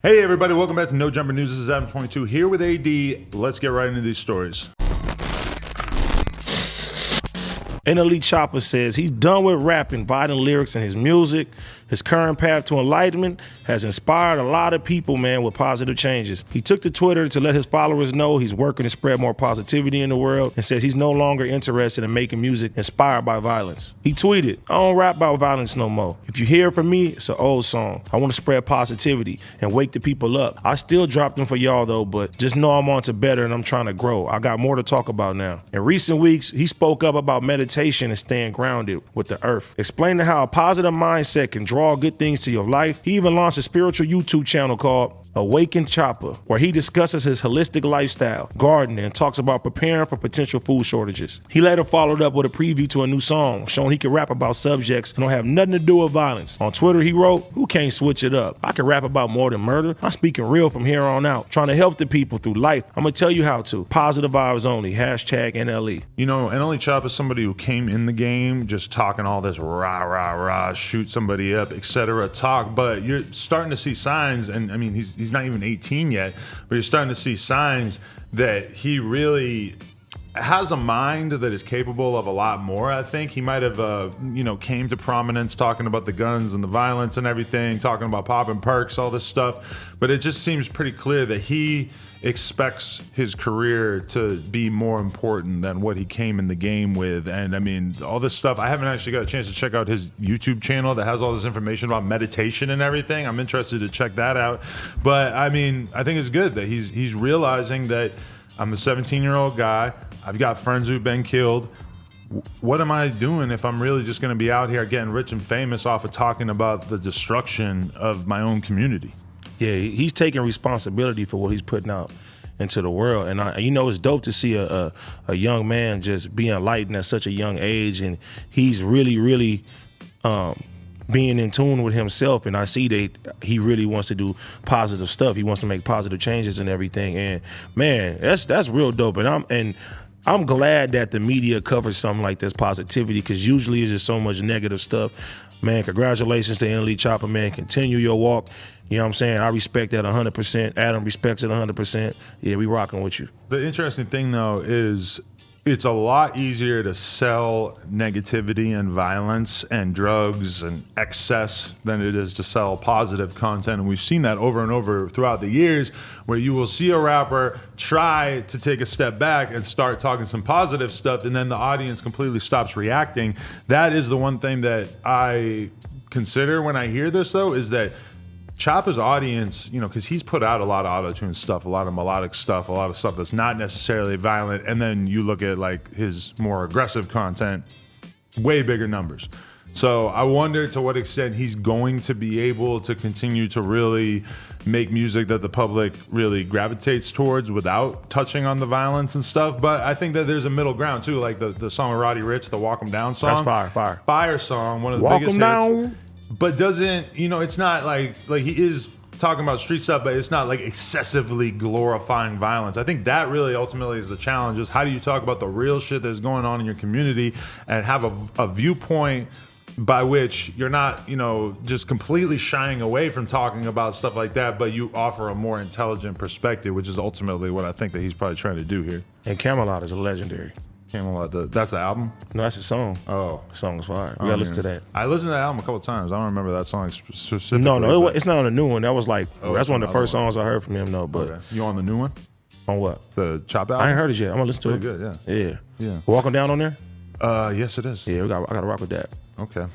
Hey everybody, welcome back to No Jumper News. This is Adam22 here with AD. Let's get right into these stories. NLE Choppa says he's done with rapping. Biden lyrics and his music, his current path to enlightenment has inspired a lot of people, man, with positive changes. He took to Twitter to let his followers know he's working to spread more positivity in the world and says he's no longer interested in making music inspired by violence. He tweeted, "I don't rap about violence no more. If you hear it from me, it's an old song. I want to spread positivity and wake the people up. I still drop them for y'all though, but just know I'm on to better and I'm trying to grow. I got more to talk about now." In recent weeks, he spoke up about meditation and staying grounded with the earth, explaining how a positive mindset can draw good things to your life. He even launched a spiritual YouTube channel called Awakened Choppa, where he discusses his holistic lifestyle, gardening, and talks about preparing for potential food shortages. He later followed up with a preview to a new song, showing he could rap about subjects that don't have nothing to do with violence. On Twitter, he wrote, "Who can't switch it up? I can rap about more than murder. I'm speaking real from here on out, trying to help the people through life. I'm gonna tell you how to. Positive vibes only. Hashtag NLE." You know, NLE Choppa is somebody who came in the game just talking all this rah, rah, rah, shoot somebody up, etc. talk, but you're starting to see signs, and I mean, he's not even 18 yet, but you're starting to see signs that he really has a mind that is capable of a lot more. I think he might have, came to prominence talking about the guns and the violence and everything, talking about popping perks, all this stuff. But it just seems pretty clear that he expects his career to be more important than what he came in the game with. And I mean, all this stuff, I haven't actually got a chance to check out his YouTube channel that has all this information about meditation and everything. I'm interested to check that out. But I mean, I think it's good that he's realizing that I'm a 17-year-old guy. I've got friends who've been killed. What am I doing if I'm really just going to be out here getting rich and famous off of talking about the destruction of my own community? Yeah, he's taking responsibility for what he's putting out into the world. And it's dope to see a young man just be enlightened at such a young age. And he's really, really being in tune with himself. And I see that he really wants to do positive stuff. He wants to make positive changes and everything. And man, that's real dope. And I'm glad that the media covers something like this positivity, because usually it's just so much negative stuff. Man, congratulations to NLE Choppa, man. Continue your walk. You know what I'm saying? I respect that 100%. Adam respects it 100%. Yeah, we rocking with you. The interesting thing, though, is it's a lot easier to sell negativity and violence and drugs and excess than it is to sell positive content. And we've seen that over and over throughout the years, where you will see a rapper try to take a step back and start talking some positive stuff, and then the audience completely stops reacting. That is the one thing that I consider when I hear this, though, is that Choppa's audience, because he's put out a lot of auto-tune stuff, a lot of melodic stuff, a lot of stuff that's not necessarily violent, and then you look at like his more aggressive content, way bigger numbers. So I wonder to what extent he's going to be able to continue to really make music that the public really gravitates towards without touching on the violence and stuff. But I think that there's a middle ground too, like the song with Roddy Ricch, the Walk 'Em Down song. That's fire Song, one of the Walk biggest 'em down. hits. But doesn't, it's not like he is talking about street stuff, but it's not like excessively glorifying violence. I think that really ultimately is the challenge, is how do you talk about the real shit that's going on in your community and have a viewpoint by which you're not, just completely shying away from talking about stuff like that, but you offer a more intelligent perspective, which is ultimately what I think that he's probably trying to do here. And Camelot is legendary. Camelot, that's the album? No, that's a song. Oh. The song is fire. We gotta listen to that. I listened to that album a couple times. I don't remember that song specifically. No, it's not on the new one. That was that's one of the first songs I heard from him, though. But okay. You on the new one? On what? The Chop album? I ain't heard it yet. I'm gonna listen to it. Pretty good, yeah. Walk 'em down on there? Yes, it is. Yeah, I gotta rock with that. Okay.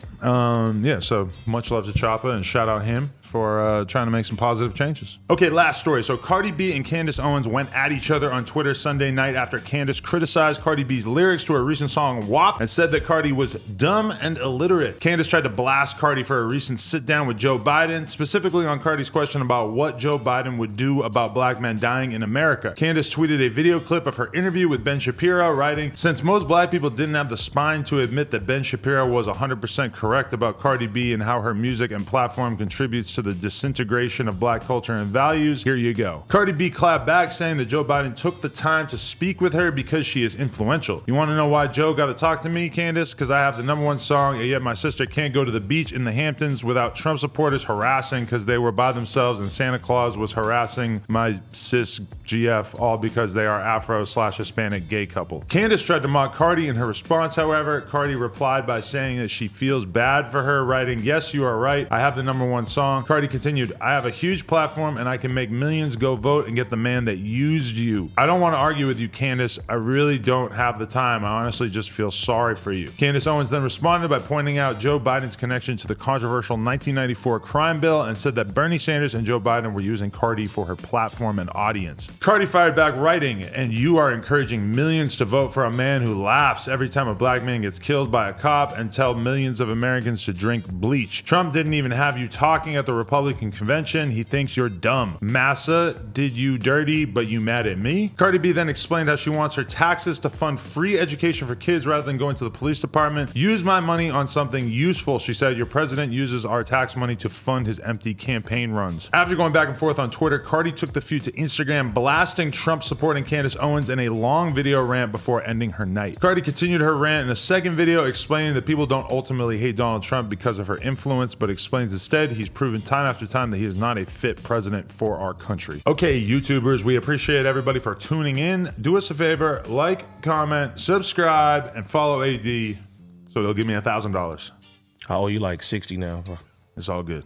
So much love to Choppa, and shout out him for trying to make some positive changes. Okay, last story. So Cardi B and Candace Owens went at each other on Twitter Sunday night after Candace criticized Cardi B's lyrics to her recent song WAP and said that Cardi was dumb and illiterate. Candace tried to blast Cardi for a recent sit-down with Joe Biden, specifically on Cardi's question about what Joe Biden would do about black men dying in America. Candace tweeted a video clip of her interview with Ben Shapiro, writing, "Since most black people didn't have the spine to admit that Ben Shapiro was 100% correct about Cardi B and how her music and platform contributes to the disintegration of black culture and values. Here you go. Cardi B clapped back, saying that Joe Biden took the time to speak with her because she is influential. You want to know why Joe got to talk to me, Candace? Because I have the #1 song, and yet my sister can't go to the beach in the Hamptons without Trump supporters harassing because they were by themselves and Santa Claus was harassing my cis GF, all because they are Afro/Hispanic gay couple. Candace tried to mock Cardi in her response, however. Cardi replied by saying that she feels bad for her, writing, "Yes, you are right. I have the #1 song." Cardi continued, "I have a huge platform and I can make millions go vote and get the man that used you. I don't want to argue with you, Candace. I really don't have the time. I honestly just feel sorry for you." Candace Owens then responded by pointing out Joe Biden's connection to the controversial 1994 crime bill and said that Bernie Sanders and Joe Biden were using Cardi for her platform and audience. Cardi fired back, writing, "And you are encouraging millions to vote for a man who laughs every time a black man gets killed by a cop and tell millions of Americans to drink bleach. Trump didn't even have you talking at the Republican convention. He thinks you're dumb. Massa did you dirty, but you mad at me?" Cardi B then explained how she wants her taxes to fund free education for kids rather than going to the police department. "Use my money on something useful," she said. "Your president uses our tax money to fund his empty campaign runs." After going back and forth on Twitter, Cardi took the feud to Instagram, blasting Trump supporting Candace Owens in a long video rant before ending her night. Cardi continued her rant in a second video, explaining that people don't ultimately hate Donald Trump because of her influence, but explains instead he's proven time after time that he is not a fit president for our country. Okay, YouTubers, we appreciate everybody for tuning in. Do us a favor, like, comment, subscribe, and follow AD so they'll give me $1,000. I owe you like 60 now, bro. It's all good.